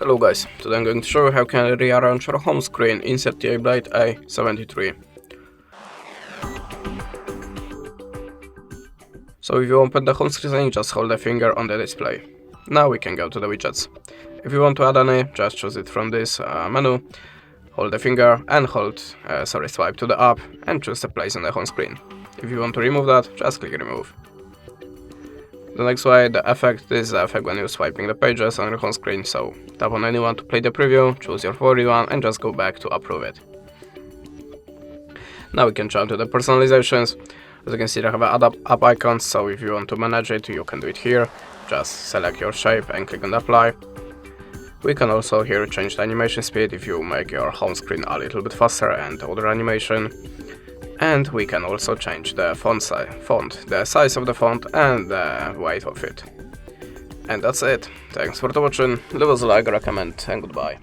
Hello guys, today I'm going to show you how you can rearrange your home screen in ZTE Blade A73. So if you open the home screen, just hold the finger on the display. Now we can go to the widgets. If you want to add any, just choose it from this menu, hold the finger and swipe to the up and choose the place on the home screen. If you want to remove that, just click remove. The next way, the effect, this is the effect when you're swiping the pages on your home screen, so tap on anyone to play the preview, choose your favorite one and just go back to approve it. Now we can jump to the personalizations. As you can see, they have app icons, so if you want to manage it, you can do it here. Just select your shape and click on apply. We can also here change the animation speed if you make your home screen a little bit faster and other animation. And we can also change the the size of the font and the weight of it. And that's it. Thanks for watching, leave us a like, recommend and goodbye.